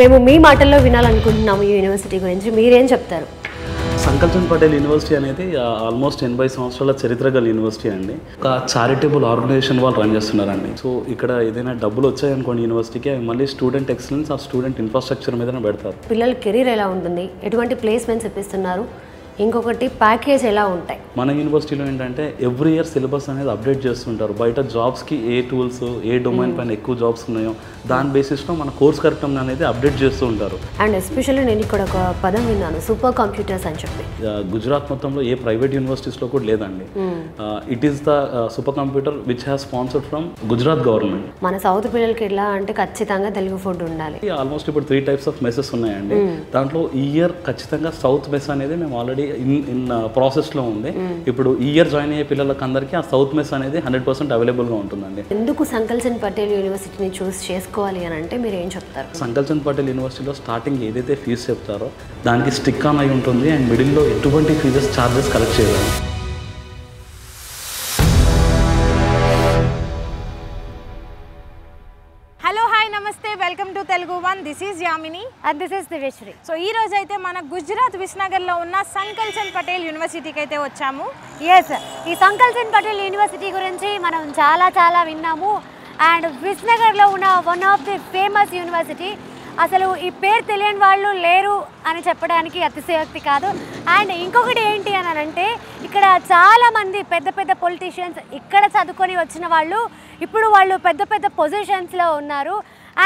మేము మీ మాటల్లో వినాలనుకుంటున్నాము ఈ యూనివర్సిటీ గురించి మీరేం చెప్తారు? సంకల్చంద్ పటేల్ యూనివర్సిటీ అనేది ఆల్మోస్ట్ 80 సంవత్సరాల చరిత్ర గల యూనివర్సిటీ అండి. ఒక చారిటబుల్ ఆర్గనైజేషన్ వాళ్ళు రన్ చేస్తున్నారండి. సో ఇక్కడ ఏదైనా డబ్బులు వచ్చాయనుకోండి యూనివర్సిటీకి, అవి మళ్ళీ స్టూడెంట్ ఎక్సలెన్స్ ఆ స్టూడెంట్ ఇన్ఫ్రాస్ట్రక్చర్ మీదనే పెడతారు. పిల్లల కెరీర్ ఎలా ఉంటుంది, ఎటువంటి ప్లేస్మెంట్స్ ఇప్పిస్తున్నారు, ఇంకొకటి ప్యాకేజ్ ఎలా ఉంటాయి? మన యూనివర్సిటీలో ఏంటంటే ఎవ్రీ ఇయర్ సిలబస్ అనేది అప్డేట్ చేస్తుంటారు. బయట జాబ్స్కి ఏ టూల్స్, ఏ డొమైన్ పైన ఎక్కువ జాబ్స్ ఉన్నాయో దాని బేసిస్లో మన కోర్స్ కరికులం అనేది అప్డేట్ చేస్తూ ఉంటారు. అండ్ ఎస్పెషల్లీ నేను ఇక్కడ ఒక పదం విన్నాను, సూపర్ కంప్యూటర్స్ అని చెప్పి. గుజరాత్ మొత్తంలో ఏ ప్రైవేట్ యూనివర్సిటీస్లో కూడా లేదండి. It is the super computer which has sponsored from Gujarat government. మన సౌత్ పిల్లలకి ఎలా అంటే ఖచ్చితంగా తెలుగు ఫుడ్ ఉండాలి. ఆల్మోస్ట్ ఇప్పుడు 3 types ఆఫ్ మెసెస్ ఉన్నాయండి. దాంట్లో ఈ ఇయర్ ఖచ్చితంగా సౌత్ మెస్ అనేది మేము ఆల్రెడీ ఇన్ ప్రాసెస్లో ఉంది. ఇప్పుడు ఈ ఇయర్ జాయిన్ అయ్యే పిల్లలకి అందరికీ ఆ సౌత్ మెస్ అనేది 100% అవైలబుల్గా ఉంటుందండి. ఎందుకు సంకల్చంద్ పటేల్ యూనివర్సిటీని చూస్ చేసుకోవాలి అని అంటే మీరు ఏం చెప్తారు? సంకల్చంద్ పటేల్ యూనివర్సిటీలో స్టార్టింగ్ ఏదైతే ఫీజు చెప్తారో దానికి స్టిక్ ఆన్ అయి ఉంటుంది అండ్ మిడిల్లో ఎటువంటి ఫీజెస్ ఛార్జెస్ కలెక్ట్ చేయలేదు. హలో హాయ్ నమస్తే, welcome to Telugu one. This is Yamini and this is Divyasri. So ఈ రోజు అయితే మన గుజరాత్ విస్నగర్లో ఉన్న సంకల్చంద్ పటేల్ యూనివర్సిటీకి అయితే వచ్చాము. ఎస్, ఈ సంకల్చంద్ పటేల్ యూనివర్సిటీ గురించి మనం చాలా విన్నాము. అండ్ విస్నగర్లో ఉన్న one of the famous university. అసలు ఈ పేరు తెలియని వాళ్ళు లేరు అని చెప్పడానికి అతిశయోక్తి కాదు. అండ్ ఇంకొకటి ఏంటి అని అంటే ఇక్కడ చాలామంది పెద్ద పొలిటీషియన్స్ ఇక్కడ చదువుకొని వచ్చిన వాళ్ళు ఇప్పుడు వాళ్ళు పెద్ద పొజిషన్స్లో ఉన్నారు.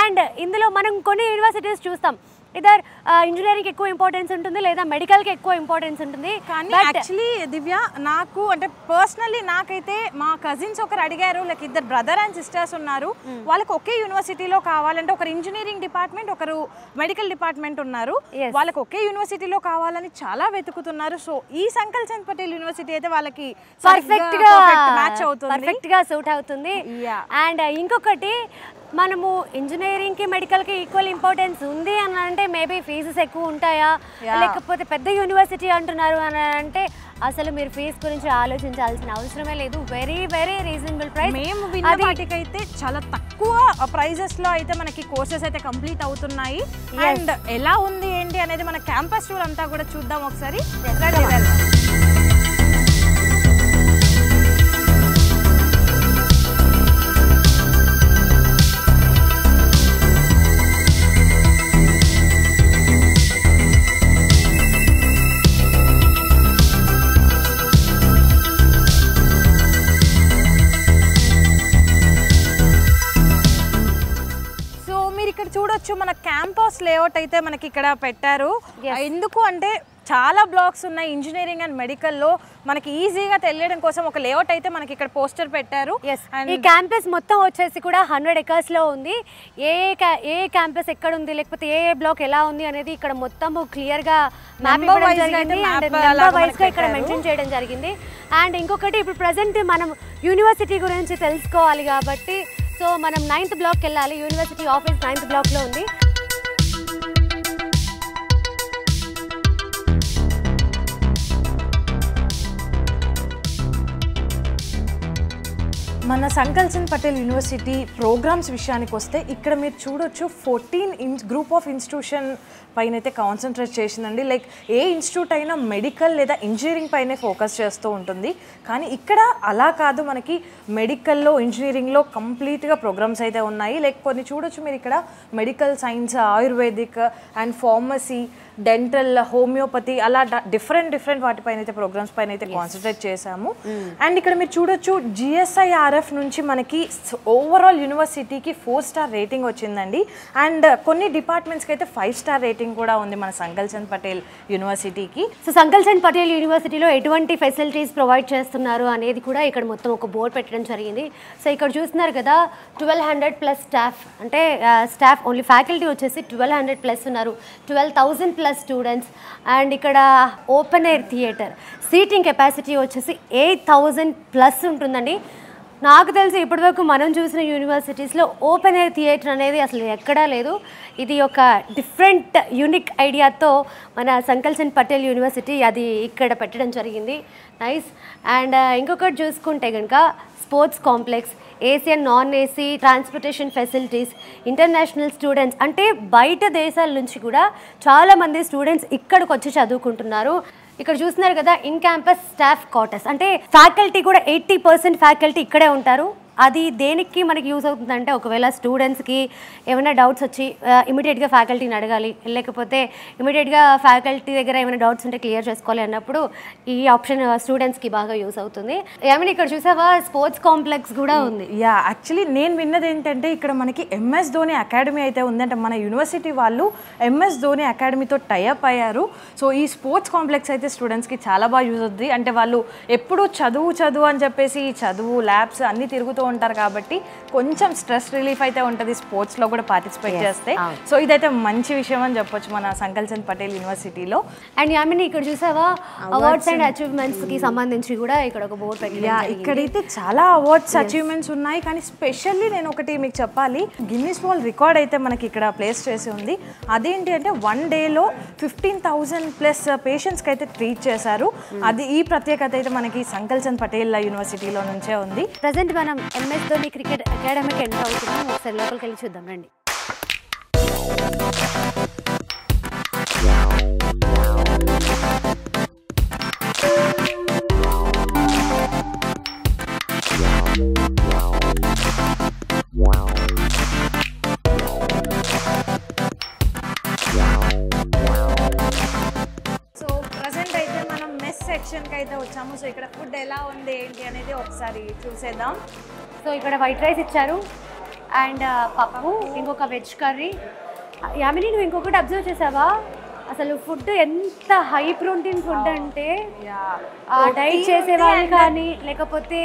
అండ్ ఇందులో మనం కొన్ని యూనివర్సిటీస్ చూస్తాం, ఇదర్ ఇంజనీరింగ్కి ఎక్కువ ఇంపార్టెన్స్ ఉంటుంది లేదా మెడికల్కి ఎక్కువ ఇంపార్టెన్స్ ఉంటుంది. కానీ యాక్చువల్లీ దివ్య, నాకు అంటే పర్సనల్లీ నాకైతే మా కజిన్స్ ఒకరు అడిగారు, లైక్ ఇద్దరు బ్రదర్ అండ్ సిస్టర్స్ ఉన్నారు, వాళ్ళకి ఒకే యూనివర్సిటీలో కావాలంటే ఒకరు ఇంజనీరింగ్ డిపార్ట్మెంట్ ఒకరు మెడికల్ డిపార్ట్మెంట్ ఉన్నారు, వాళ్ళకి ఒకే యూనివర్సిటీలో కావాలని చాలా వెతుకుతున్నారు. సో ఈ సంకల్చంద్ పటేల్ యూనివర్సిటీ అయితే వాళ్ళకి పర్ఫెక్ట్ మ్యాచ్ అవుతుంది, పర్ఫెక్ట్గా సూట్ అవుతుంది. అండ్ ఇంకొకటి, మనము ఇంజనీరింగ్కి మెడికల్కి ఈక్వల్ ఇంపార్టెన్స్ ఉంది అని అంటే మేబీ ఫీజెస్ ఎక్కువ ఉంటాయా, లేకపోతే పెద్ద యూనివర్సిటీ అంటున్నారు అని అంటే అసలు మీరు ఫీజు గురించి ఆలోచించాల్సిన అవసరమే లేదు. Very reasonable price. మేము విన్న వాటికైతే చాలా తక్కువ ప్రైజెస్లో అయితే మనకి కోర్సెస్ అయితే కంప్లీట్ అవుతున్నాయి. అండ్ ఎలా ఉంది ఏంటి అనేది మన క్యాంపస్ టూర్ అంతా కూడా చూద్దాం ఒకసారి. చూడొచ్చు మన క్యాంపస్ లేఅవుట్ అయితే మనకి ఇక్కడ పెట్టారు. ఎందుకు అంటే చాలా బ్లాక్స్ ఉన్నాయి ఇంజనీరింగ్ అండ్ మెడికల్లో, మనకి ఈజీగా తెలియడం కోసం ఒక లేఅవుట్ అయితే మనకి ఇక్కడ పోస్టర్ పెట్టారు. ఈ క్యాంపస్ మొత్తం వచ్చేసి కూడా 100 acres లో ఉంది. ఏ క్యాంపస్ ఎక్కడ ఉంది, లేకపోతే ఏ బ్లాక్ ఎలా ఉంది అనేది ఇక్కడ మొత్తం క్లియర్ గా నెంబర్ వైజ్ గా ఇక్కడ మెన్షన్ చేయడం జరిగింది. అండ్ ఇంకొకటి, ఇప్పుడు ప్రెసెంట్ మనం యూనివర్సిటీ గురించి తెలుసుకోవాలి కాబట్టి సో మనం 9th బ్లాక్కి వెళ్ళాలి. యూనివర్సిటీ ఆఫీస్ 9th బ్లాక్లో ఉంది. మన సంకల్చంద్ పటేల్ యూనివర్సిటీ ప్రోగ్రామ్స్ విషయానికి వస్తే ఇక్కడ మీరు చూడొచ్చు 14 గ్రూప్ ఆఫ్ ఇన్స్టిట్యూషన్ పైన అయితే కాన్సన్ట్రేట్ చేసిందండి. లైక్ ఏ ఇన్స్టిట్యూట్ అయినా మెడికల్ లేదా ఇంజనీరింగ్ పైనే ఫోకస్ చేస్తూ ఉంటుంది, కానీ ఇక్కడ అలా కాదు, మనకి మెడికల్లో ఇంజనీరింగ్లో కంప్లీట్గా ప్రోగ్రామ్స్ అయితే ఉన్నాయి. లైక్ కొన్ని చూడొచ్చు మీరు ఇక్కడ medical science, ayurvedic and pharmacy, dental, homeopathy, అలా డిఫరెంట్ వాటిపైన అయితే ప్రోగ్రామ్స్ పైన అయితే కాన్సన్ట్రేట్ చేశాము. అండ్ ఇక్కడ మీరు చూడొచ్చు GSIRF నుంచి మనకి ఓవరాల్ యూనివర్సిటీకి 4 స్టార్ రేటింగ్ వచ్చిందండి. అండ్ కొన్ని డిపార్ట్మెంట్స్కి అయితే 5 స్టార్ రేటింగ్ కూడా ఉంది మన సంకల్చంద్ పటేల్ యూనివర్సిటీకి. సో సంకల్చంద్ పటేల్ యూనివర్సిటీలో ఎటువంటి ఫెసిలిటీస్ ప్రొవైడ్ చేస్తున్నారు అనేది కూడా ఇక్కడ మొత్తం ఒక బోర్డు పెట్టడం జరిగింది. సో ఇక్కడ చూస్తున్నారు కదా, 1200+ స్టాఫ్, అంటే స్టాఫ్ ఓన్లీ ఫ్యాకల్టీ వచ్చేసి 1200+ ఉన్నారు, 12,000+ స్టూడెంట్స్. అండ్ ఇక్కడ open air theatre, seating capacity వచ్చేసి 8,000+ ఉంటుందండి. నాకు తెలిసి ఇప్పటివరకు మనం చూసిన యూనివర్సిటీస్లో ఓపెన్ ఎయిర్ థియేటర్ అనేది అసలు ఎక్కడా లేదు. ఇది ఒక డిఫరెంట్ యూనిక్ ఐడియాతో మన సంకల్ చంద్ పటేల్ యూనివర్సిటీ అది ఇక్కడ పెట్టడం జరిగింది. నైస్. అండ్ ఇంకొకటి చూసుకుంటే కనుక sports complex, AC and non AC transportation facilities, international students అంటే బయట దేశాల నుంచి కూడా చాలామంది స్టూడెంట్స్ ఇక్కడికి వచ్చి చదువుకుంటున్నారు. ఇక్కడ చూస్తున్నారు కదా ఇన్ క్యాంపస్ స్టాఫ్ క్వార్టర్స్, అంటే ఫ్యాకల్టీ కూడా 80% ఫ్యాకల్టీ ఇక్కడే ఉంటారు. అది దేనికి మనకి యూజ్ అవుతుందంటే ఒకవేళ స్టూడెంట్స్కి ఏమైనా డౌట్స్ వచ్చి ఇమీడియట్గా ఫ్యాకల్టీని అడగాలి, లేకపోతే ఇమీడియట్గా ఫ్యాకల్టీ దగ్గర ఏమైనా డౌట్స్ ఉంటే క్లియర్ చేసుకోవాలి అన్నప్పుడు ఈ ఆప్షన్ స్టూడెంట్స్కి బాగా యూజ్ అవుతుంది. ఏమైనా ఇక్కడ చూసావా స్పోర్ట్స్ కాంప్లెక్స్ కూడా ఉంది. యాక్చువల్లీ నేను విన్నది ఏంటంటే ఇక్కడ మనకి MS ధోని అకాడమీ అయితే ఉందంటే మన యూనివర్సిటీ వాళ్ళు MS ధోని అకాడమీతో టైఅప్ అయ్యారు. సో ఈ స్పోర్ట్స్ కాంప్లెక్స్ అయితే స్టూడెంట్స్కి చాలా బాగా యూజ్ అవుతుంది. అంటే వాళ్ళు ఎప్పుడు చదువు అని చెప్పేసి చదువు ల్యాబ్స్ అన్నీ తిరుగుతూ ఉంటారు కాబట్టి కొంచెం స్ట్రెస్ రిలీఫ్ అయితే ఉంటుంది స్పోర్ట్స్లో కూడా పార్టిసిపేట్ చేస్తే. సో ఇదైతే మంచి విషయం అని చెప్పొచ్చు మన సంకల్ చంద్ పటేల్ యూనివర్సిటీలో. అండ్ యామిని ఇక్కడ చూసావా అవార్డ్స్ అండ్ అచీవ్మెంట్స్కి సంబంధించి కూడా ఇక్కడ ఒక బోర్డు పెట్టారు. ఇక్కడైతే చాలా అవార్డ్స్ అచీవ్మెంట్స్ ఉన్నాయి, కానీ స్పెషల్లీ నేను ఒకటి మీకు చెప్పాలి, గిన్నిస్ వరల్డ్ రికార్డ్ అయితే మనకి ఇక్కడ ప్లేస్ చేసి ఉంది. అదేంటి అంటే 1 డేలో 15,000+ పేషెంట్స్కి అయితే ట్రీట్ చేశారు. అది ఈ ప్రత్యేకత అయితే మనకి సంకల్ చంద్ పటేల్ యూనివర్సిటీలో నుంచే ఉంది. ప్రజెంట్ మనం MS ధోని క్రికెట్ అకాడమీకి ఎంటర్ అవుతున్నాం. ఒకసారి లోపలికి వెళ్ళి చూద్దాం రండి. సో ప్రజెంట్ అయితే మనం మెస్ సెక్షన్కి అయితే వచ్చాము. సో ఇక్కడ ఫుడ్ ఎలా ఉంది ఏంటి అనేది ఒకసారి చూసేద్దాం. సో ఇక్కడ వైట్ రైస్ ఇచ్చారు అండ్ పప్పు, ఇంకొక వెజ్ కర్రీ. యామిని నువ్వు ఇంకొకటి అబ్జర్వ్ చేసావా, అసలు ఫుడ్ ఎంత హై ప్రోటీన్ ఫుడ్ అంటే డైట్ చేసే వాళ్ళు కానీ లేకపోతే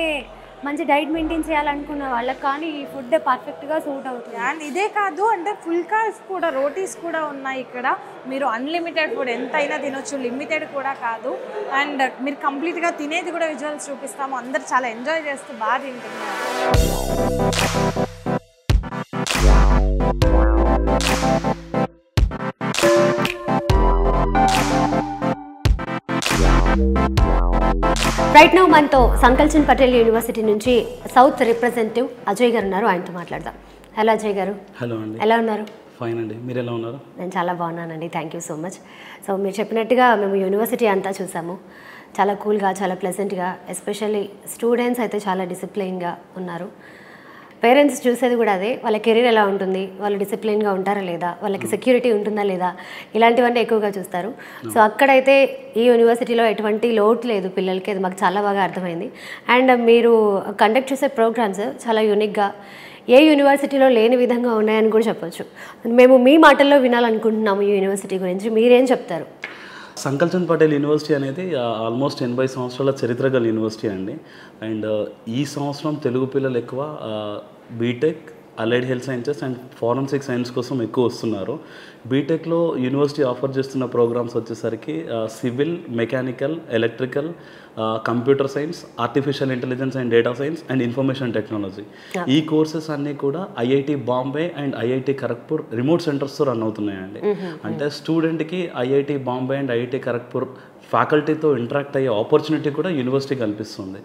మంచి డైట్ మెయింటైన్ చేయాలనుకున్న వాళ్ళకి కానీ ఈ ఫుడ్ పర్ఫెక్ట్గా సూట్ అవుతుంది. అండ్ ఇదే కాదు అంటే ఫుల్ కార్స్ కూడా రోటీస్ కూడా ఉన్నాయి ఇక్కడ. మీరు అన్లిమిటెడ్ ఫుడ్ ఎంతైనా తినొచ్చు, లిమిటెడ్ కూడా కాదు. అండ్ మీరు కంప్లీట్గా తినేది కూడా విజువల్స్ చూపిస్తాము. అందరు చాలా ఎంజాయ్ చేస్తూ బాగా తింటున్నారు. రైట్ నౌ మనతో సంకల్ చంద్ పటేల్ యూనివర్సిటీ నుంచి సౌత్ రిప్రజెంటేటివ్ అజయ్ గారు ఉన్నారు, ఆయనతో మాట్లాడదాం. హలో అజయ్ గారు. హలో అండి. ఎలా ఉన్నారు? ఫైన్ అండి, మీరు ఎలా ఉన్నారు? నేను చాలా బాగున్నానండి, thank you so much. So మీరు చెప్పినట్టుగా మేము యూనివర్సిటీ అంతా చూసాము, చాలా కూల్గా చాలా ప్లెజెంట్గా, ఎస్పెషల్లీ స్టూడెంట్స్ అయితే చాలా డిసిప్లిన్గా ఉన్నారు. పేరెంట్స్ చూసేది కూడా అదే, వాళ్ళ కెరీర్ ఎలా ఉంటుంది, వాళ్ళు డిసిప్లిన్గా ఉంటారా లేదా, వాళ్ళకి సెక్యూరిటీ ఉంటుందా లేదా, ఇలాంటివన్నీ ఎక్కువగా చూస్తారు. సో అక్కడైతే ఈ యూనివర్సిటీలో ఎటువంటి లోటు లేదు పిల్లలకి, అది మాకు చాలా బాగా అర్థమైంది. అండ్ మీరు కండక్ట్ చేసే ప్రోగ్రామ్స్ చాలా యూనిక్గా ఏ యూనివర్సిటీలో లేని విధంగా ఉన్నాయని కూడా చెప్పొచ్చు. మేము మీ మాటల్లో వినాలనుకుంటున్నాము ఈ యూనివర్సిటీ గురించి, మీరేం చెప్తారు? సంకల్ చంద్ పటేల్ యూనివర్సిటీ అనేది ఆల్మోస్ట్ 80 సంవత్సరాల చరిత్ర గల యూనివర్సిటీ అండి. అండ్ ఈ సంవత్సరం తెలుగు పిల్లలు ఎక్కువ BTech, allied health sciences and forensic science కోసం ఎక్కువ వస్తున్నారు. బీటెక్లో యూనివర్సిటీ ఆఫర్ చేస్తున్న ప్రోగ్రామ్స్ వచ్చేసరికి civil, mechanical, electrical, computer science, artificial intelligence and data science and information technology. ఈ కోర్సెస్ అన్నీ కూడా IIT Bombay and IIT Kharagpur remote సెంటర్స్తో రన్ అవుతున్నాయండి. అంటే స్టూడెంట్కి IIT Bombay and IIT Kharagpur ఫ్యాకల్టీతో ఇంటరాక్ట్ అయ్యే ఆపర్చునిటీ కూడా యూనివర్సిటీ కల్పిస్తుంది.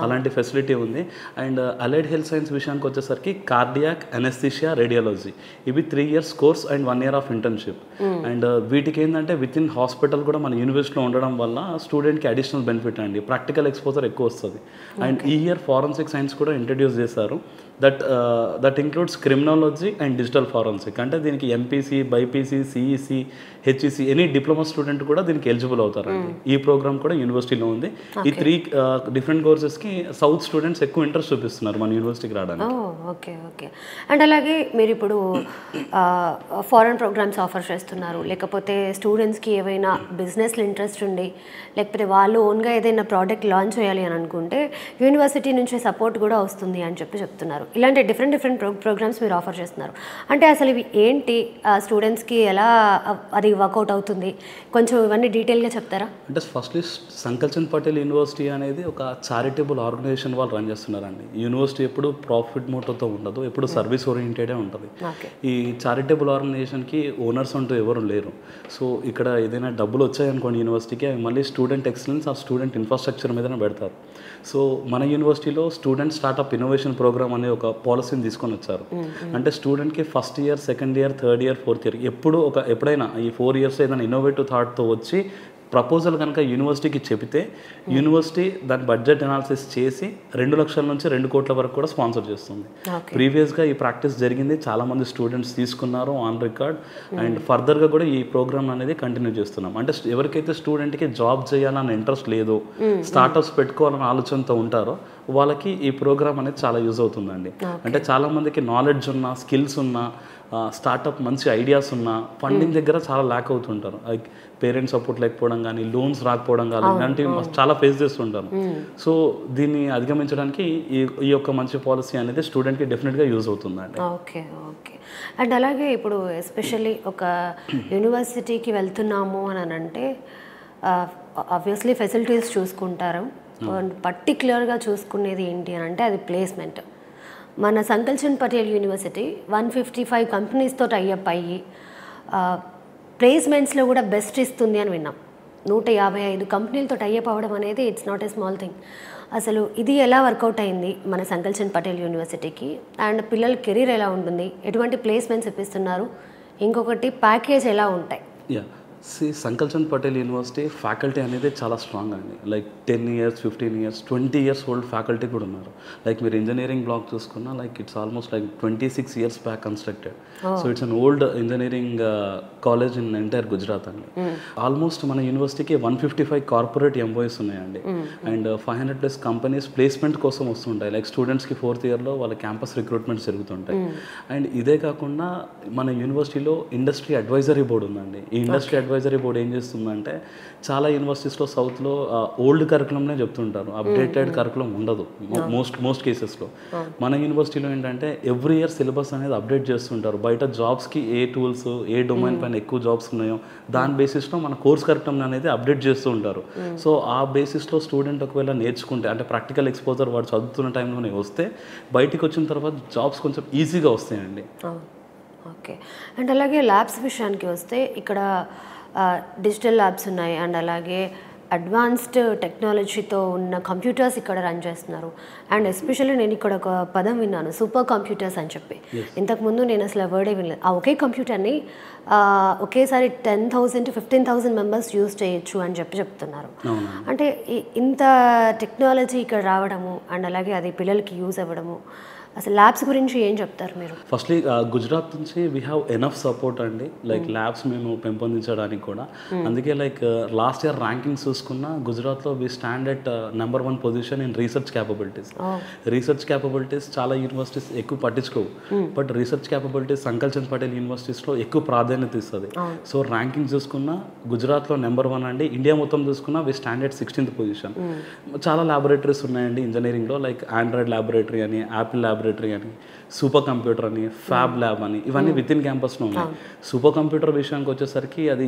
అలాంటి ఫెసిలిటీ ఉంది. అండ్ అలైడ్ హెల్త్ సైన్స్ విషయానికి వచ్చేసరికి కార్డియాక్, అనెస్థీషియా, రేడియాలజీ ఇవి 3 years course and 1 year of internship. And వీటికి ఏంటంటే విత్ ఇన్ హాస్పిటల్ కూడా మన యూనివర్సిటీలో ఉండడం వల్ల స్టూడెంట్కి అడిషనల్ బెనిఫిట్ అండి, ప్రాక్టికల్ ఎక్స్పోజర్ ఎక్కువ వస్తుంది. అండ్ ఈ ఇయర్ ఫారెన్సిక్ సైన్స్ కూడా ఇంట్రడ్యూస్ చేశారు. That includes criminology and digital forensic. అంటే దీనికి MPC, BIPC, CEC, HEC any diploma student కూడా దీనికి ఎలిజిబుల్ అవుతారండి. ఈ ప్రోగ్రామ్ కూడా యూనివర్సిటీలో ఉంది. ఈ 3 డిఫరెంట్ కోర్సెస్కి సౌత్ స్టూడెంట్స్ ఎక్కువ ఇంట్రెస్ట్ చూపిస్తున్నారు మన యూనివర్సిటీకి రావడానికి. Okay okay. అండ్ అలాగే మీరు ఇప్పుడు ఫారెన్ ప్రోగ్రామ్స్ ఆఫర్ చేస్తున్నారు, లేకపోతే స్టూడెంట్స్కి ఏవైనా బిజినెస్లో ఇంట్రెస్ట్ ఉండి లేకపోతే వాళ్ళు ఓన్గా ఏదైనా ప్రోడక్ట్ లాంచ్ చేయాలి అని అనుకుంటే యూనివర్సిటీ నుంచి సపోర్ట్ కూడా వస్తుంది అని చెప్తున్నారు. ఇలాంటి డిఫరెంట్ ప్రోగ్రామ్స్ మీరు ఆఫర్ చేస్తున్నారు. అంటే అసలు ఇవి ఏంటి, స్టూడెంట్స్కి ఎలా అది వర్కౌట్ అవుతుంది, కొంచెం ఇవన్నీ డీటెయిల్గా చెప్తారా? అంటే ఫస్ట్లీ సంకల్చంద్ పటేల్ యూనివర్సిటీ అనేది ఒక చారిటబుల్ ఆర్గనైజేషన్ వాళ్ళు రన్ చేస్తున్నారండి. యూనివర్సిటీ ఎప్పుడు ప్రాఫిట్ మోటోతో ఉండదు, ఎప్పుడు సర్వీస్ ఓరియంటెడే ఉంటుంది. ఈ చారిటబుల్ ఆర్గనైజేషన్కి ఓనర్స్ అంటూ ఎవరు లేరు. సో ఇక్కడ ఏదైనా డబ్బులు వచ్చాయనుకోండి యూనివర్సిటీకి, అవి మళ్ళీ స్టూడెంట్ ఎక్సలెన్స్ ఆ స్టూడెంట్ ఇన్ఫ్రాస్ట్రక్చర్ మీదనే పెడతారు. సో మన యూనివర్సిటీలో స్టూడెంట్ స్టార్ట్అప్ ఇన్నోవేషన్ ప్రోగ్రామ్ అనే ఒక పాలసీని తీసుకొని వచ్చారు. అంటే స్టూడెంట్కి first year, second year, third year, fourth year ఎప్పుడైనా ఈ 4 ఇయర్స్ ఏదైనా ఇన్నోవేటివ్ థాట్తో వచ్చి ప్రపోజల్ కనుక యూనివర్సిటీకి చెబితే యూనివర్సిటీ దాని బడ్జెట్ అనాలిసిస్ చేసి 2 లక్షల నుంచి 2 కోట్ల వరకు కూడా స్పాన్సర్ చేస్తుంది. ప్రీవియస్గా ఈ ప్రాక్టీస్ జరిగింది, చాలామంది స్టూడెంట్స్ తీసుకున్నారు ఆన్ రికార్డ్. అండ్ ఫర్దర్గా కూడా ఈ ప్రోగ్రామ్ అనేది కంటిన్యూ చేస్తున్నాం. అంటే ఎవరికైతే స్టూడెంట్కి జాబ్ చేయాలన్న ఇంట్రెస్ట్ లేదో, స్టార్టప్స్ పెట్టుకోవాలన్న ఆలోచనతో ఉంటారో వాళ్ళకి ఈ ప్రోగ్రామ్ అనేది చాలా యూజ్ అవుతుందండి. అంటే చాలామందికి నాలెడ్జ్ ఉన్న, స్కిల్స్ ఉన్న, స్టార్టప్ మంచి ఐడియాస్ ఉన్న, ఫండింగ్ దగ్గర చాలా ల్యాక్ అవుతుంటారు. లైక్ పేరెంట్స్ సపోర్ట్ లేకపోవడం కానీ, లోన్స్ రాకపోవడం కానీ, ఇలాంటివి చాలా ఫేస్ చేస్తుంటారు. సో దీన్ని అధిగమించడానికి ఈ యొక్క మంచి పాలసీ అనేది స్టూడెంట్కి డెఫినెట్గా యూజ్ అవుతుందండి. ఓకే. అండ్ అలాగే ఇప్పుడు ఎస్పెషల్లీ ఒక యూనివర్సిటీకి వెళ్తున్నాము అని అంటే ఆబ్వియస్లీ ఫెసిలిటీస్ చూసుకుంటారు. పర్టిక్యులర్గా చూసుకునేది ఏంటి అని అంటే అది ప్లేస్మెంట్. మన సంకల్చంద్ పటేల్ యూనివర్సిటీ 155 కంపెనీస్తో టైఅప్ అయ్యి ప్లేస్మెంట్స్లో కూడా బెస్ట్ ఇస్తుంది అని విన్నాం. 155 కంపెనీలతో టైఅప్ అవ్వడం అనేది it's not a small thing. అసలు ఇది ఎలా వర్కౌట్ అయింది మన సంకల్చంద్ పటేల్ యూనివర్సిటీకి, అండ్ పిల్లల కెరీర్ ఎలా ఉంటుంది, ఎటువంటి ప్లేస్మెంట్స్ ఇప్పిస్తున్నారు, ఇంకొకటి ప్యాకేజ్ ఎలా ఉంటాయి? సంకల్చంద్ పటేల్ యూనివర్సిటీ ఫ్యాకల్టీ అనేది చాలా స్ట్రాంగ్ అండి. Like 10 years, 15 years, 20 years old faculty కూడా ఉన్నారు. లైక్ మీరు ఇంజనీరింగ్ బ్లాక్ చూసుకున్నా like it's almost like 26 years back constructed. So it's an old engineering college in entire Gujarat అండి. ఆల్మోస్ట్ మన యూనివర్సిటీకి 155 కార్పొరేట్ ఎంప్లాయీస్ ఉన్నాయండి. అండ్ 500+ కంపెనీస్ ప్లేస్మెంట్ కోసం వస్తుంటాయి. లైక్ స్టూడెంట్స్కి 4th ఇయర్లో వాళ్ళ క్యాంపస్ రిక్రూట్మెంట్స్ జరుగుతుంటాయి. అండ్ ఇదే కాకుండా మన యూనివర్సిటీలో ఇండస్ట్రీ అడ్వైజరీ బోర్డు ఉందండి. ఈ ఇండస్ట్రీ అడ్వైజరీ బోర్డు ఏం చేస్తుందంటే చాలా యూనివర్సిటీస్లో సౌత్లో ఓల్డ్ కరికులంనే చెప్తుంటారు, అప్డేటెడ్ కరికులం ఉండదు మోస్ట్ కేసెస్లో. మన యూనివర్సిటీలో ఏంటంటే ఎవ్రీ ఇయర్ సిలబస్ అనేది అప్డేట్ చేస్తుంటారు. బయట జాబ్స్కి ఏ టూల్స్, ఏ డొమైన్ పైన ఎక్కువ జాబ్స్ ఉన్నాయో దాని బేసిస్లో మన కోర్స్ కరికులం అనేది అప్డేట్ చేస్తూ ఉంటారు. సో ఆ బేసిస్లో స్టూడెంట్ ఒకవేళ నేర్చుకుంటే, అంటే ప్రాక్టికల్ ఎక్స్పోజర్ వాడు చదువుతున్న టైంలోనే వస్తే బయటికి వచ్చిన తర్వాత జాబ్స్ కొంచెం ఈజీగా వస్తాయండి. ఓకే. అండ్ అలాగే ల్యాబ్స్ విషయానికి వస్తే ఇక్కడ డిజిటల్ ల్యాబ్స్ ఉన్నాయి, అండ్ అలాగే అడ్వాన్స్డ్ టెక్నాలజీతో ఉన్న కంప్యూటర్స్ ఇక్కడ రన్ చేస్తున్నారు. అండ్ ఎస్పెషల్లీ నేను ఇక్కడ ఒక పదం విన్నాను, సూపర్ కంప్యూటర్స్ అని చెప్పి. ఇంతకుముందు నేను అసలు వర్డే వినలేదు. ఆ ఒకే కంప్యూటర్ని ఒకేసారి 10,000 to 15,000 మెంబర్స్ యూజ్ చేయొచ్చు అని చెప్తున్నారు. అంటే ఇంత టెక్నాలజీ ఇక్కడ రావడము, అండ్ అలాగే అది పిల్లలకి యూజ్ అవ్వడము, అసలు ల్యాబ్స్ గురించి ఏం చెప్తారు మీరు? ఫస్ట్లీ గుజరాత్ నుంచి వీ హ్యావ్ ఎనఫ్ సపోర్ట్ అండి, లైక్ ల్యాబ్స్ మేము పెంపొందించడానికి కూడా. అందుకే లైక్ లాస్ట్ ఇయర్ ర్యాంకింగ్స్ చూసుకున్న గుజరాత్లో we stand at number 1 position in research capabilities. Research capabilities చాలా యూనివర్సిటీస్ ఎక్కువ పట్టించుకోవు, but research capabilities Sankalchand Patel యూనివర్సిటీస్లో ఎక్కువ ప్రాధాన్యత ఇస్తుంది. సో ర్యాంకింగ్ చూసుకున్న గుజరాత్లో నెంబర్ 1 అండి. ఇండియా మొత్తం చూసుకున్న we stand at 16th position. చాలా ల్యాబొరేటరీస్ ఉన్నాయండి ఇంజనీరింగ్లో, లైక్ ఆండ్రాయిడ్ ల్యాబొరేటరీ అని, యాపిల్ ల్యాబొరేటరీ అని, సూపర్ కంప్యూటర్ అని, ఫ్యాబ్ ల్యాబ్ అని, ఇవన్నీ విత్ ఇన్ క్యాంపస్లో ఉన్నాయి. సూపర్ కంప్యూటర్ విషయానికి వచ్చేసరికి అది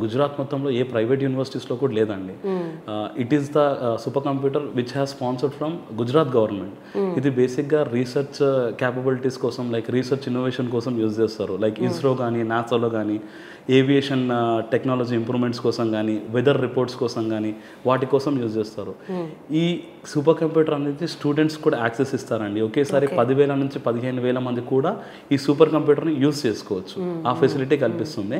గుజరాత్ మొత్తంలో ఏ ప్రైవేట్ యూనివర్సిటీస్లో కూడా లేదండి. It is the super computer which has sponsored from Gujarat government. ఇది బేసిక్గా రీసెర్చ్ క్యాపబిలిటీస్ కోసం, లైక్ రీసెర్చ్ ఇన్నోవేషన్ కోసం యూజ్ చేస్తారు. లైక్ ఇస్రో కానీ, నాసాలో కానీ, ఏవియేషన్ టెక్నాలజీ ఇంప్రూవ్మెంట్స్ కోసం కానీ, వెదర్ రిపోర్ట్స్ కోసం కానీ, వాటి కోసం యూజ్ చేస్తారు. ఈ సూపర్ కంప్యూటర్ అనేది స్టూడెంట్స్ కూడా యాక్సెస్ ఇస్తారండి. ఒకేసారి 10,000 నుంచి 15,000 మంది కూడా ఈ సూపర్ కంప్యూటర్ని యూజ్ చేసుకోవచ్చు. ఆ ఫెసిలిటీ కల్పిస్తుంది.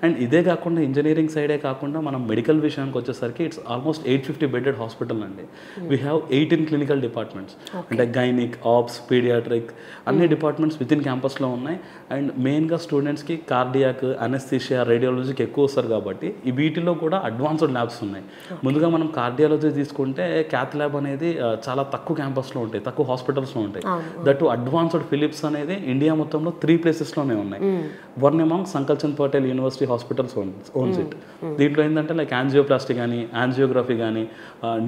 అండ్ ఇదే కాకుండా ఇంజనీరింగ్ సైడే కాకుండా మనం మెడికల్ విషయానికి వచ్చేసరికి ఇట్స్ ఆల్మోస్ట్ 850 బెడెడ్ హాస్పిటల్ అండి. వీ హ్యావ్ 18 క్లినికల్ డిపార్ట్మెంట్స్, అంటే గైనిక్, ఆప్స్, పీడియాట్రిక్ అన్ని డిపార్ట్మెంట్స్ విత్ ఇన్ క్యాంపస్లో ఉన్నాయి. అండ్ మెయిన్గా స్టూడెంట్స్కి కార్డియాక్, అనెస్థీషియా, అనస్థీషియా రేడియాలజీకి ఎక్కువ వస్తారు కాబట్టి ఈ వీటిలో కూడా అడ్వాన్స్డ్ ల్యాబ్స్ ఉన్నాయి. ముందుగా మనం కార్డియాలజీ తీసుకుంటే క్యాత్ ల్యాబ్ అనేది చాలా తక్కువ క్యాంపస్లో ఉంటాయి, తక్కువ హాస్పిటల్స్లో ఉంటాయి. దట్ అడ్వాన్స్డ్ ఫిలిప్స్ అనేది ఇండియా మొత్తంలో 3 ప్లేసెస్లోనే ఉన్నాయి. One among Sankalchand Patel university hospitals owns it. దీంట్లో ఏంటంటే లైక్ యాంజియోప్లాస్టీ కానీ యాంజియోగ్రఫీ కానీ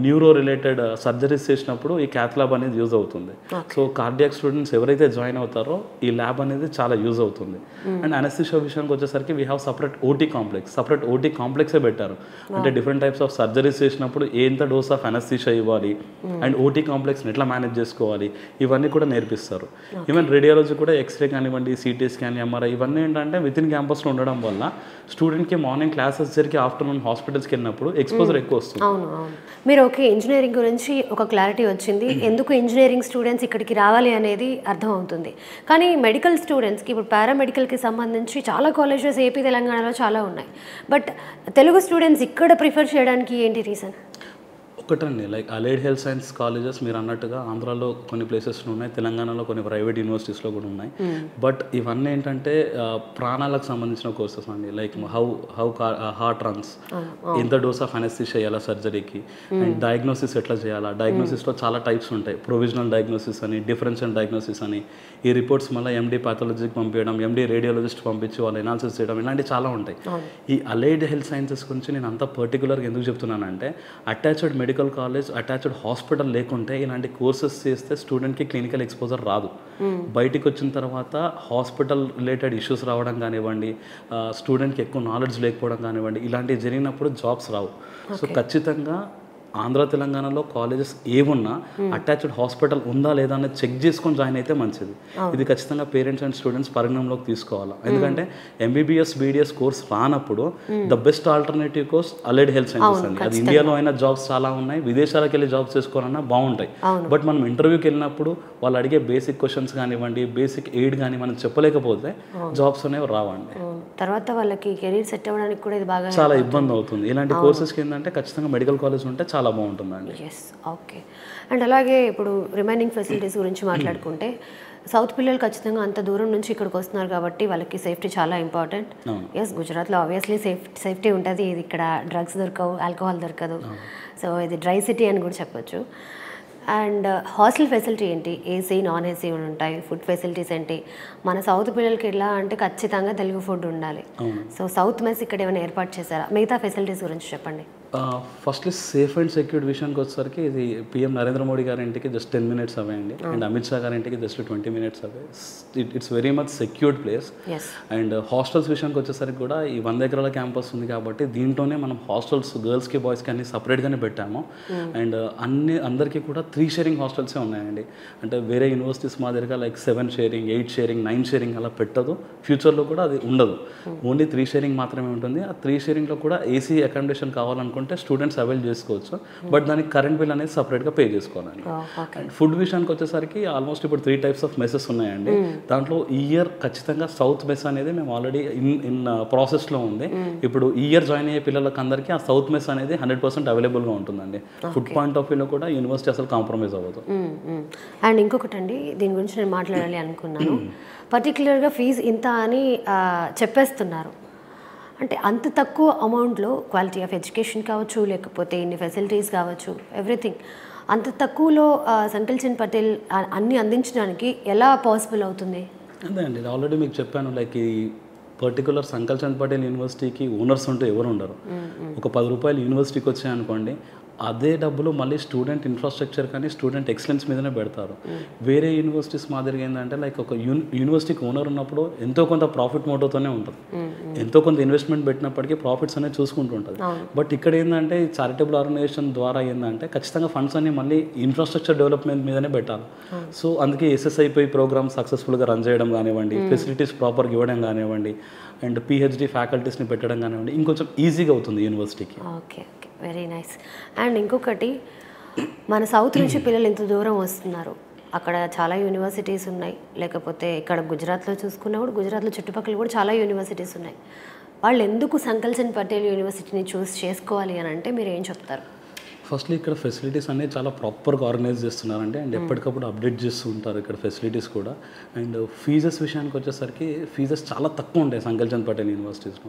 న్యూరో రిలేటెడ్ సర్జరీస్ చేసినప్పుడు ఈ క్యాత్ ల్యాబ్ అనేది యూజ్ అవుతుంది. సో కార్డియాక్ స్టూడెంట్స్ ఎవరైతే జాయిన్ అవుతారో ఈ ల్యాబ్ అనేది చాలా యూజ్ అవుతుంది. అండ్ అనస్థీషియా విషయానికి వచ్చేసరికి వీ హ్యావ్ సపరేట్ ఓటీ కాంప్లెక్సే పెట్టారు. అంటే డిఫరెంట్ టైప్స్ ఆఫ్ సర్జరీస్ చేసినప్పుడు ఎంత డోస్ ఆఫ్ అనస్థీషియా ఇవ్వాలి అండ్ ఓటీ కాంప్లెక్స్ని ఎట్లా మేనేజ్ చేసుకోవాలి ఇవన్నీ కూడా నేర్పిస్తారు. ఈవెన్ రేడియాలజీ కూడా ఎక్స్రే కానివ్వండి, సిటీ స్కాన్, ఎంఆర్ఐ ఇవన్నీ ఏంటంటే విత్ ఇన్ క్యాంపస్లో ఉండడం వల్ల స్టూడెంట్కి మార్నింగ్ క్లాసెస్ జరిగి ఆఫ్టర్నూన్ హాస్పిటల్స్కి వెళ్ళినప్పుడు ఎక్స్పోజర్ ఎక్కువ వస్తుంది. అవును. మీరు ఓకే, ఇంజనీరింగ్ గురించి ఒక క్లారిటీ వచ్చింది, ఎందుకు ఇంజనీరింగ్ స్టూడెంట్స్ ఇక్కడికి రావాలి అనేది అర్థం అవుతుంది. కానీ మెడికల్ స్టూడెంట్స్కి ఇప్పుడు పారామెడికల్కి సంబంధించి చాలా కాలేజెస్ ఏపీ తెలంగాణలో చాలా ఉన్నాయి. బట్ తెలుగు స్టూడెంట్స్ ఇక్కడ ప్రిఫర్ చేయడానికి ఏంటి రీజన్? ఒకటండి, like allied health science colleges మీరు అన్నట్టుగా ఆంధ్రాలో కొన్ని ప్లేసెస్లో ఉన్నాయి, తెలంగాణలో కొన్ని ప్రైవేట్ యూనివర్సిటీస్లో కూడా ఉన్నాయి. బట్ ఇవన్నీ ఏంటంటే ప్రాణాలకు సంబంధించిన కోర్సెస్ అండి. లైక్ హౌ హార్ట్ రన్స్, ఎంత డోస్ ఆఫ్ అనస్థీషియా చేయాలా సర్జరీకి, అండ్ డయాగ్నోసిస్ ఎట్లా చేయాలా. డయాగ్నోసిస్లో చాలా టైప్స్ ఉంటాయి, ప్రొవిజనల్ డయాగ్నోసిస్ అని, డిఫరెన్షియల్ డయాగ్నోసిస్ అని. ఈ రిపోర్ట్స్ మళ్ళీ ఎండి పాథాలజీకి పంపించడం, ఎండి రేడియాలజిస్ట్ పంపించి వాళ్ళు ఎనాలిసిస్ చేయడం, ఇలాంటివి చాలా ఉంటాయి. ఈ అలైడ్ హెల్త్ సైన్సెస్ గురించి నేను అంత పర్టికులర్గా ఎందుకు చెప్తున్నానంటే attached medical college, attached hospital లేకుంటే ఇలాంటి కోర్సెస్ చేస్తే స్టూడెంట్కి క్లినికల్ ఎక్స్పోజర్ రాదు. బయటికి వచ్చిన తర్వాత హాస్పిటల్ రిలేటెడ్ ఇష్యూస్ రావడం కానివ్వండి, స్టూడెంట్కి ఎక్కువ నాలెడ్జ్ లేకపోవడం కానివ్వండి, ఇలాంటివి జరిగినప్పుడు జాబ్స్ రావు. సో ఖచ్చితంగా ఆంధ్ర తెలంగాణలో కాలేజెస్ ఏమున్నా అటాచ్డ్ హాస్పిటల్ ఉందా లేదా అనేది చెక్ చేసుకొని జాయిన్ అయితే మంచిది. ఇది ఖచ్చితంగా పేరెంట్స్ అండ్ స్టూడెంట్స్ పరిగణంలోకి తీసుకోవాలి. ఎందుకంటే ఎంబీబీఎస్ బీడీఎస్ కోర్స్ రానప్పుడు the best alternative course allied health sciences అండి. అది ఇండియాలో అయినా జాబ్స్ చాలా ఉన్నాయి, విదేశాలకు వెళ్ళి జాబ్స్ చేసుకోవాలన్నా బాగుంటాయి. బట్ మనం ఇంటర్వ్యూకి వెళ్ళినప్పుడు వాళ్ళు అడిగే బేసిక్ క్వశ్చన్స్ కానివ్వండి, బేసిక్ ఎయిడ్ కానీ మనం చెప్పలేకపోతే జాబ్స్ అనేవి రావండి. తర్వాత వాళ్ళకి కెరీర్ సెట్ అవ్వడానికి కూడా ఇది బాగా చాలా ఇబ్బంది అవుతుంది. ఇలాంటి కోర్సెస్కి ఏంటంటే ఖచ్చితంగా మెడికల్ కాలేజ్ ఉంటే చాలా బాగుంటుందండి. Yes, okay. అండ్ అలాగే ఇప్పుడు రిమైనింగ్ ఫెసిలిటీస్ గురించి మాట్లాడుకుంటే సౌత్ పిల్లలు ఖచ్చితంగా అంత దూరం నుంచి ఇక్కడికి వస్తున్నారు కాబట్టి వాళ్ళకి సేఫ్టీ చాలా ఇంపార్టెంట్. ఎస్, గుజరాత్లో ఆబ్వియస్లీ సేఫ్టీ ఉంటుంది, ఇది ఇక్కడ డ్రగ్స్ దొరకవు, ఆల్కహాల్ దొరకదు. సో ఇది డ్రై సిటీ అని కూడా చెప్పొచ్చు. అండ్ హాస్టల్ ఫెసిలిటీ ఏంటి, ఏసీ నాన్ ఏసీ ఉంటాయి, ఫుడ్ ఫెసిలిటీస్ ఏంటి? మన సౌత్ పిల్లలకి ఎలా అంటే ఖచ్చితంగా తెలుగు ఫుడ్ ఉండాలి. సో సౌత్ మెస్ ఇక్కడ ఏమైనా ఏర్పాటు చేశారా? మిగతా ఫెసిలిటీస్ గురించి చెప్పండి. ఫస్ట్లీ సేఫ్ అండ్ సెక్యూర్డ్ విషయానికి వచ్చేసరికి ఇది పిఎం నరేంద్ర మోడీ గారి ఇంటికి జస్ట్ 10 minutes అవే అండి, అండ్ అమిత్ షా గారి ఇంటికి just 20 minutes away. It's very much secured place. And hostels విషయానికి వచ్చేసరికి కూడా ఈ 100 acres క్యాంపస్ ఉంది కాబట్టి దీంట్లోనే మనం హాస్టల్స్ గర్ల్స్కి బాయ్స్కి అన్ని సపరేట్గానే పెట్టాము. అండ్ అందరికీ కూడా 3 sharing హాస్టల్సే ఉన్నాయండి. అంటే వేరే యూనివర్సిటీస్ మాదిరిగా లైక్ 7 sharing, 8 sharing, 9 sharing అలా పెట్టదు. ఫ్యూచర్లో కూడా అది ఉండదు, ఓన్లీ 3 sharing మాత్రమే ఉంటుంది. ఆ 3 sharingలో కూడా ఏసీ అకామిడేషన్ కావాలనుకుంటే స్టూడెంట్స్ అవైల్ చేసుకోవచ్చు, బట్ దానికి కరెంట్ బిల్ అనేది సపరేట్గా పే చేసుకోవాలండి. అండ్ ఫుడ్ విషయానికి వచ్చేసరికి ఆల్మోస్ట్ ఇప్పుడు 3 types ఆఫ్ మెసెస్ ఉన్నాయండి. దాంట్లో ఈ ఇయర్ ఖచ్చితంగా సౌత్ మెస్ అనేది మేము ఆల్రెడీ ఇన్ ప్రాసెస్లో ఉంది. ఇప్పుడు ఈ ఇయర్ జాయిన్ అయ్యే పిల్లలకి అందరికీ ఆ సౌత్ మెస్ అనేది 100% అవైలబుల్గా ఉంటుందండి. ఫుడ్ పాయింట్ ఆఫ్ వ్యూలో కూడా యూనివర్సిటీ అసలు కాంప్రమైజ్ అవ్వదు. అండ్ ఇంకొకటి అండి, దీని గురించి నేను మాట్లాడాలి అనుకున్నాను. పర్టికులర్గా ఫీజు ఇంత అని చెప్పేస్తున్నారు, అంటే అంత తక్కువ అమౌంట్లో క్వాలిటీ ఆఫ్ ఎడ్యుకేషన్ కావచ్చు, లేకపోతే ఇన్ని ఫెసిలిటీస్ కావచ్చు, ఎవ్రీథింగ్ అంత తక్కువలో సంకల్చంద్ పటేల్ అన్ని అందించడానికి ఎలా పాసిబుల్ అవుతుంది? అదే అండి, ఆల్రెడీ మీకు చెప్పాను, లైక్ ఈ పర్టికులర్ సంకల్చంద్ పటేల్ యూనివర్సిటీకి ఓనర్స్ ఉంటూ ఎవరు ఉండరు. ఒక 10 రూపాయలు యూనివర్సిటీకి వచ్చాయనుకోండి, అదే డబ్బులు మళ్ళీ స్టూడెంట్ ఇన్ఫ్రాస్ట్రక్చర్ కానీ స్టూడెంట్ ఎక్సలెన్స్ మీదనే పెడతారు. వేరే యూనివర్సిటీస్ మాదిరిగా ఏంటంటే లైక్ ఒక యూనివర్సిటీకి ఓనర్ ఉన్నప్పుడు ఎంతో కొంత ప్రాఫిట్ మోటోతోనే ఉంటుంది, ఎంతో కొంత ఇన్వెస్ట్మెంట్ పెట్టినప్పటికీ ప్రాఫిట్స్ అనేది చూసుకుంటూ ఉంటుంది. బట్ ఇక్కడ ఏంటంటే చారిటబుల్ ఆర్గనైజేషన్ ద్వారా ఏంటంటే ఖచ్చితంగా ఫండ్స్ అన్ని మళ్ళీ ఇన్ఫ్రాస్ట్రక్చర్ డెవలప్మెంట్ మీదనే పెట్టాలి. సో అందుకే ఎస్ఎస్ఐపై ప్రోగ్రామ్ సక్సెస్ఫుల్గా రన్ చేయడం కానివ్వండి, ఫెసిలిటీస్ ప్రాపర్గా ఇవ్వడం కానివ్వండి, అండ్ పిహెచ్డి ఫ్యాకల్టీస్ని పెట్టడం కానివ్వండి, ఇంకొంచెం ఈజీగా అవుతుంది యూనివర్సిటీకి. Okay, okay, very nice. And ఇంకొకటి, మన సౌత్ నుంచి పిల్లలు ఇంత దూరం వస్తున్నారు, అక్కడ చాలా యూనివర్సిటీస్ ఉన్నాయి, లేకపోతే ఇక్కడ గుజరాత్లో చూసుకున్నా కూడా గుజరాత్లో చుట్టుపక్కల కూడా చాలా యూనివర్సిటీస్ ఉన్నాయి. వాళ్ళు ఎందుకు సంకల్చంద్ పటేల్ యూనివర్సిటీని చూస్ చేసుకోవాలి అని అంటే మీరు ఏం చెప్తారు? ఫస్ట్లీ ఇక్కడ ఫెసిలిటీస్ అనేది చాలా ప్రాపర్గా ఆర్గనైజ్ చేస్తున్నారండి అండ్ ఎప్పటికప్పుడు అప్డేట్ చేస్తూ ఉంటారు ఇక్కడ ఫెసిలిటీస్ కూడా. అండ్ ఫీజెస్ విషయానికి వచ్చేసరికి ఫీజెస్ చాలా తక్కువ ఉంటాయి సంకల్చంద్ పటేల్ యూనివర్సిటీస్లో.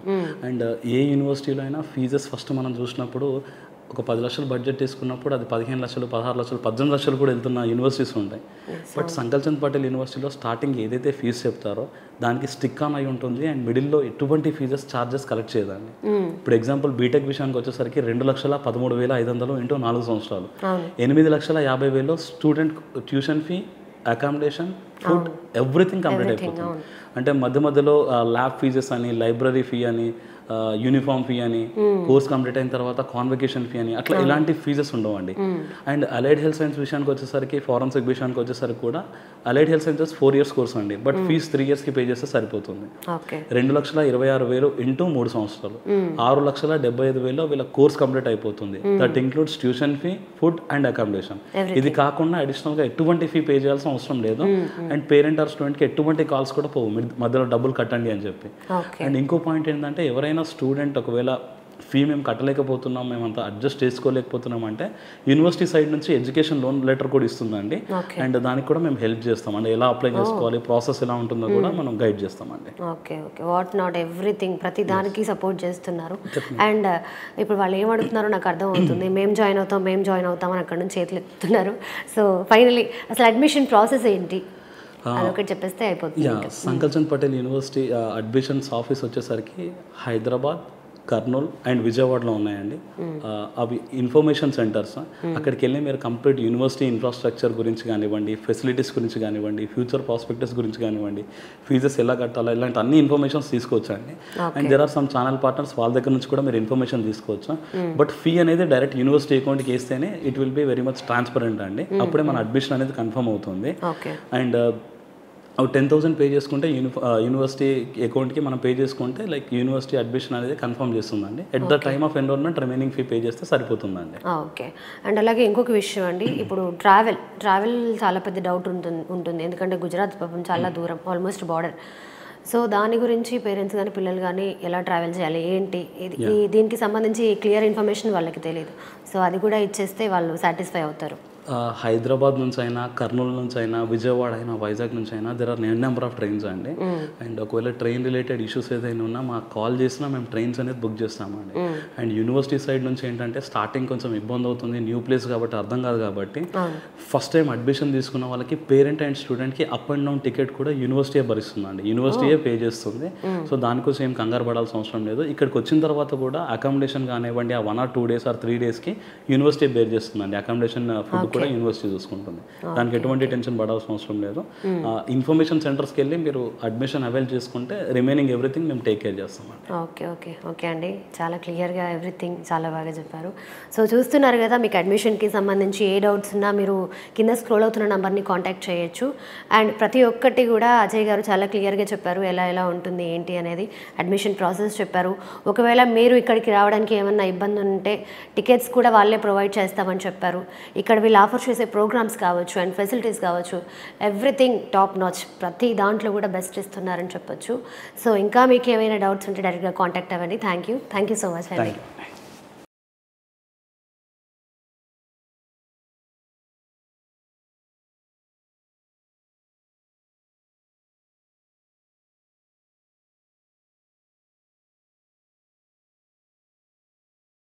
అండ్ ఏ యూనివర్సిటీలో అయినా ఫీజెస్ ఫస్ట్ మనం చూసినప్పుడు ఒక 10 లక్షలు బడ్జెట్ తీసుకున్నప్పుడు అది 15 లక్షలు 16 లక్షలు 18 లక్షలు కూడా వెళ్తున్న యూనివర్సిటీస్ ఉంటాయి. బట్ సంకల్చంద్ పటేల్ యూనివర్సిటీలో స్టార్టింగ్ ఏదైతే ఫీజు చెప్తారో దానికి స్టిక్ ఆన్ అయి ఉంటుంది అండ్ మిడిల్లో ఎటువంటి ఫీజెస్ ఛార్జెస్ కలెక్ట్ చేయదండి. ఇప్పుడు ఎగ్జాంపుల్ బీటెక్ విషయానికి వచ్చేసరికి 2,13,500 ఇంటూ 4 సంవత్సరాలు 8,50,000 student tuition fee, accommodation, food, everything complete అయిపోతుంది. అంటే మధ్యలో ల్యాబ్ ఫీజెస్ అని, లైబ్రరీ ఫీ అని, యూనిఫామ్ ఫీ అని, కోర్స్ కంప్లీట్ అయిన తర్వాత కాన్వకేషన్ ఫీ అని, అట్లా ఇలాంటి ఫీజెస్ ఉండవండి. అండ్ అలైడ్ హెల్త్ సైన్స్ విషయానికి వచ్చేసరికి, ఫారెన్సిక్ విషయానికి వచ్చేసరికి కూడా allied health sciences 4 years course అండి. బట్ ఫీజ్ 3 yearsకి పే చేస్తే సరిపోతుంది. 2,26,000 ఇంటూ 3 సంవత్సరాలు 6,75,000 వీళ్ళ కోర్స్ కంప్లీట్ అయిపోతుంది. That includes tuition fee, food and accommodation. ఇది కాకుండా అడిషనల్గా ఎటువంటి ఫీ పే చేయాల్సిన అవసరం లేదు. అండ్ పేరెంట్ ఆర్ స్టూడెంట్కి ఎటువంటి కాల్స్ కూడా పోవు మధ్యలో డబ్బులు కట్టండి అని చెప్పి. అండ్ ఇంకో పాయింట్ ఏంటంటే ఎవరైనా స్టూడెంట్ ఒకవేళ ఫీ మేము కట్టలేకపోతున్నాం, మేమంతా అడ్జస్ట్ చేసుకోలేకపోతున్నాం అంటే యూనివర్సిటీ సైడ్ నుంచి ఎడ్యుకేషన్ లోన్ లెటర్ కూడా ఇస్తుందండి. అండ్ దానికి కూడా మేము హెల్ప్ చేస్తాం. అంటే ఎలా అప్లై చేసుకోవాలి, ప్రాసెస్ ఎలా ఉంటుందో కూడా మనం గైడ్ చేస్తామండి. Okay okay what not everything ప్రతి దానికి సపోర్ట్ చేస్తున్నారు. అండ్ ఇప్పుడు వాళ్ళు ఏమడుగుతున్నారో నాకు అర్థం అవుతుంది. మేము జాయిన్ అవుతాం అని అక్కడ నుంచి చేతులు ఎత్తుతున్నారు. సో ఫైనలీ అసలు అడ్మిషన్ ప్రాసెస్ ఏంటి అదొకటి చెప్పేస్తే అయిపోతుంది. Sankalchand Patel university admissions office వచ్చేసరికి హైదరాబాద్, కర్నూలు అండ్ విజయవాడలో ఉన్నాయండి. అవి ఇన్ఫర్మేషన్ సెంటర్స్. అక్కడికి వెళ్ళి మీరు కంప్లీట్ యూనివర్సిటీ ఇన్ఫ్రాస్ట్రక్చర్ గురించి కానివ్వండి, ఫెసిలిటీస్ గురించి కానివ్వండి, ఫ్యూచర్ ప్రాస్పెక్టస్ గురించి కానివ్వండి, ఫీజెస్ ఎలా కట్టాలో ఇలాంటి అన్ని ఇన్ఫర్మేషన్స్ తీసుకోవచ్చు అండి. And there are some channel partners, వాళ్ళ దగ్గర నుంచి కూడా మీరు ఇన్ఫర్మేషన్ తీసుకోవచ్చు. బట్ ఫీ అనేది డైరెక్ట్ యూనివర్సిటీ అకౌంట్కి వేస్తేనే it will be very much transparent అండి. అప్పుడే మన అడ్మిషన్ అనేది కన్ఫర్మ్ అవుతుంది. అండ్ 10,000 పే చేసుకుంటే యూనివర్సిటీ అకౌంట్కి మనం పే చేసుకుంటే లైక్ యూనివర్సిటీ అడ్మిషన్ అనేది కన్ఫర్మ్ చేస్తుందండి. At the time of enrolment remaining fee pay చేస్తే సరిపోతుందండి. ఓకే. అండ్ అలాగే ఇంకొక విషయం అండి, ఇప్పుడు ట్రావెల్ చాలా పెద్ద డౌట్ ఉంటుంది. ఎందుకంటే గుజరాత్ పాపం చాలా దూరం, ఆల్మోస్ట్ బార్డర్. సో దాని గురించి పేరెంట్స్ కానీ పిల్లలు కానీ ఎలా ట్రావెల్ చేయాలి ఏంటి, దీనికి సంబంధించి క్లియర్ ఇన్ఫర్మేషన్ వాళ్ళకి తెలియదు. సో అది కూడా ఇచ్చేస్తే వాళ్ళు సాటిస్ఫై అవుతారు. హైదరాబాద్ నుంచి అయినా, కర్నూలు నుంచి అయినా, విజయవాడ అయినా, వైజాగ్ నుంచి అయినా there are number of trains అండి. అండ్ ఒకవేళ ట్రైన్ రిలేటెడ్ ఇష్యూస్ ఏదైనా ఉన్నా మాకు కాల్ చేసినా మేము ట్రైన్స్ అనేది బుక్ చేస్తామండి. అండ్ యూనివర్సిటీ సైడ్ నుంచి ఏంటంటే స్టార్టింగ్ కొంచెం ఇబ్బంది అవుతుంది, న్యూ ప్లేస్ కాబట్టి అర్థం కాదు కాబట్టి ఫస్ట్ టైం అడ్మిషన్ తీసుకున్న వాళ్ళకి పేరెంట్ అండ్ స్టూడెంట్కి అప్ అండ్ డౌన్ టికెట్ కూడా యూనివర్సిటీయే భరిస్తుందండి, యూనివర్సిటీయే పే చేస్తుంది. సో దానికోసం ఏం కంగారు పడాల్సిన అవసరం లేదు. ఇక్కడికి వచ్చిన తర్వాత కూడా అకామిడేషన్ కానివ్వండి, ఆ 1 or 2 days or 3 daysకి university bear చేస్తుందండి. అకామిడేషన్ ఫుడ్ కూడా యూనివర్సిటీ చూసుకుంటుంది. దానికి ఎటువంటి టెన్షన్ పడాల్సిన అవసరం లేదు. ఇన్ఫర్మేషన్ సెంటర్స్కి వెళ్ళి మీరు అడ్మిషన్ అవైల్ చేసుకుంటే రిమైనింగ్ ఎవ్రీథింగ్ మేము టేక్ కేర్ చేస్తామండి. ఓకే అండి, చాలా క్లియర్గా ఎవ్రీథింగ్ చాలా బాగా చెప్పారు. సో చూస్తున్నారు కదా, మీకు అడ్మిషన్కి సంబంధించి ఏ డౌట్స్ ఉన్నా మీరు కింద స్క్రోల్ అవుతున్న నెంబర్ని కాంటాక్ట్ చేయొచ్చు. అండ్ ప్రతి ఒక్కటి కూడా అజయ్ గారు చాలా క్లియర్గా చెప్పారు, ఎలా ఉంటుంది ఏంటి అనేది, అడ్మిషన్ ప్రాసెస్ చెప్పారు. ఒకవేళ మీరు ఇక్కడికి రావడానికి ఏమన్నా ఇబ్బంది ఉంటే టికెట్స్ కూడా వాళ్ళే ప్రొవైడ్ చేస్తామని చెప్పారు. ఇక్కడ వీళ్ళు ఆఫర్ చేసే ప్రోగ్రామ్స్ కావచ్చు అండ్ ఫెసిలిటీస్ కావచ్చు, ఎవ్రీథింగ్ టాప్ నాచ్, ప్రతి దాంట్లో కూడా బెస్ట్ ఇస్తున్నారని చెప్పొచ్చు. సో ఇంకా మీకు ఏమైనా డౌట్స్ ఉంటే డైరెక్ట్గా కాంటాక్ట్ అవ్వండి. థ్యాంక్ యూ సో మచ్ అండి.